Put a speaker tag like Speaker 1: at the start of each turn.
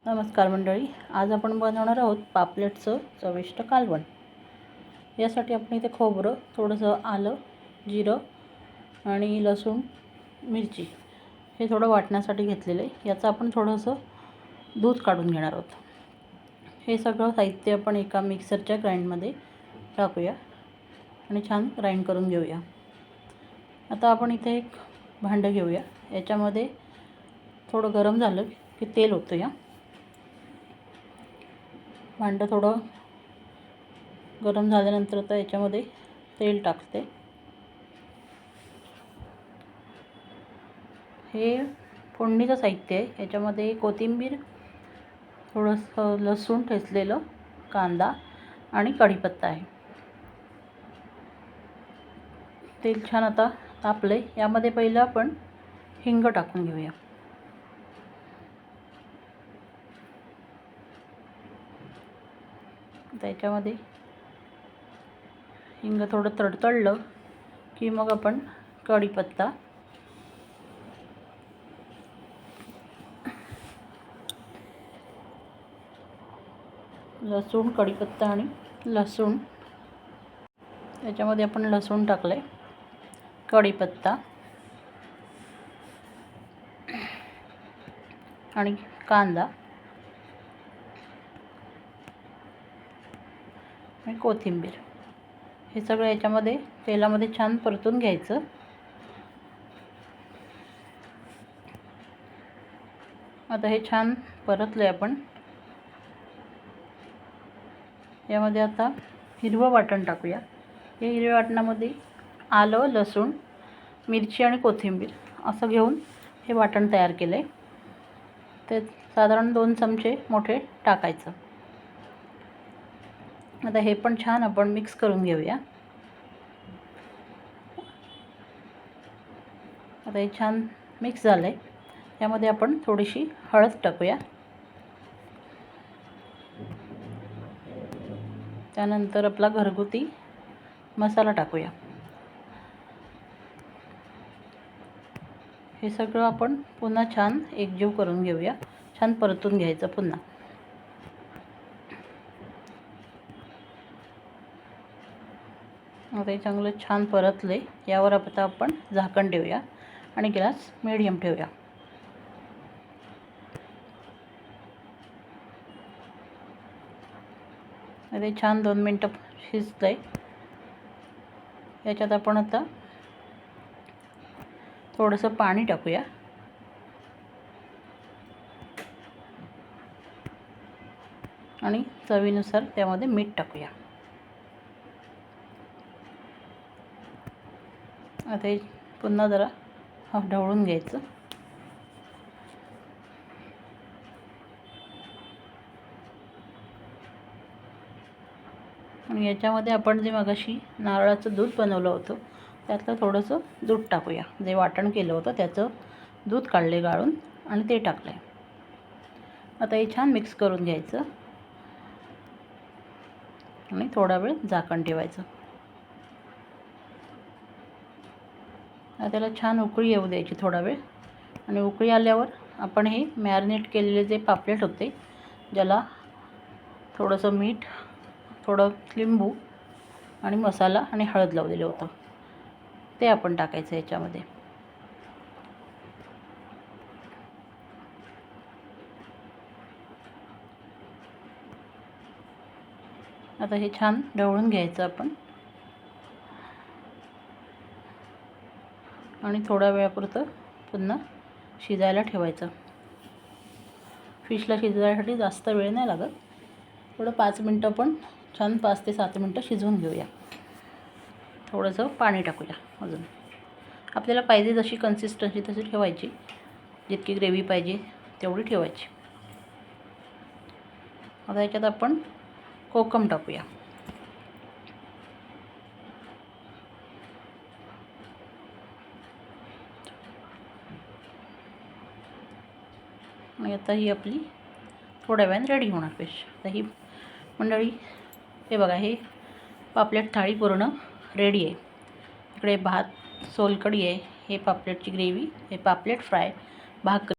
Speaker 1: नमस्कार मंडळी, आज आपण बनवणार आहोत पापलेटचं चविष्ट कालवण। यासाठी आपण इथे खोबरं, थोडंसं आलं, जिरं आणि लसूण, मिरची हे थोडं वाटण्यासाठी घेतलेलं आहे। याचं आपण थोडंसं दूध काढून घेणार आहोत। हे सगळं साहित्य आपण एका मिक्सरच्या ग्राइंडमध्ये टाकूया आणि छान ग्राइंड करून घेऊया। आता आपण इथे एक भांडं घेऊया। याच्यामध्ये थोडं गरम झालं की तेल ओतूया। भांडं थोडं गरम झाल्यानंतर आता याच्यामध्ये तेल टाकते। हे फोडणीचं साहित्य आहे। याच्यामध्ये कोथिंबीर, थोडंसं लसूण ठेचलेलं, कांदा आणि कढीपत्ता आहे। तेल छान आता तापले। यामध्ये पहिलं आपण हिंग टाकून घेऊया। त्याच्यामध्ये हिंग थोडं तडतडलं की मग आपण कढीपत्ता, लसूण, कढीपत्ता आणि लसूण, याच्यामध्ये आपण लसूण टाकले, कढीपत्ता आणि कांदा आणि कोथिंबीर हे सगळं याच्यामध्ये तेलामध्ये छान परतून घ्यायचं। आता हे छान परतले आपण। यामध्ये आता हिरवं वाटण टाकूया। या हिरव्या वाटणामध्ये आलं, लसूण, मिरची आणि कोथिंबीर असं घेऊन हे वाटण तयार केलं आहे। ते साधारण 2 चमचे मोठे टाकायचं। आता हे पण छान आपण मिक्स करून घेऊया। आता हे छान मिक्स झालं आहे। यामध्ये आपण थोडीशी हळद टाकूया। त्यानंतर आपला घरगुती मसाला टाकूया। हे सगळं आपण पुन्हा छान एकजीव करून घेऊया। छान परतून घ्यायचं पुन्हा। आता हे चांगलं छान परतले। यावर आता आपण झाकण ठेवूया आणि गॅस मीडियम ठेवूया। ते छान 2 मिनिटं शिजतंय। याच्यात आपण आता थोडंसं पाणी टाकूया आणि चवीनुसार त्यामध्ये मीठ टाकूया। आता हे पुन्हा जरा ढवळून घ्यायचं। आणि याच्यामध्ये आपण जे मगाशी नारळाचं दूध बनवलं होतं त्यातलं थोडंसं दूध टाकूया। जे वाटण केलं होतं त्याचं दूध काढले गाळून आणि ते टाकलं आहे। आता हे छान मिक्स करून घ्यायचं आणि थोडा वेळ झाकण ठेवायचं। त्याला छान उकळी येऊ द्यायची थोडा वेळ। आणि उकळी आल्यावर आपण हे मॅरिनेट केलेले जे पापलेट होते, ज्याला थोडंसं मीठ, थोडं लिंबू आणि मसाला आणि हळद लावलेलं होतं, ते आपण टाकायचं याच्यामध्ये। आता हे छान ढवळून घ्यायचं आपण आणि थोड्या वेळापुरतं पुन्हा शिजायला ठेवायचं। फिशला शिजायसाठी जास्त वेळ नाही लागत। थोडं 5 मिनटं पण छान 5 ते 7 मिनटं शिजवून घेऊया। थोडंसं पाणी टाकूया अजून। आपल्याला पाहिजे जशी कन्सिस्टन्सी तशी ठेवायची, जितकी ग्रेव्ही पाहिजे तेवढी ठेवायची। आता याच्यात आपण कोकम टाकूया। आणि आता ही आपली थोड्या वेळाने रेडी होणार फिश। आता ही मंडळी हे बघा, हे पापलेट थाळी पूर्ण रेडी आहे। इकडे भात, सोलकढी आहे, हे पापलेटची ग्रेव्ही, हे पापलेट फ्राय, भाकरी।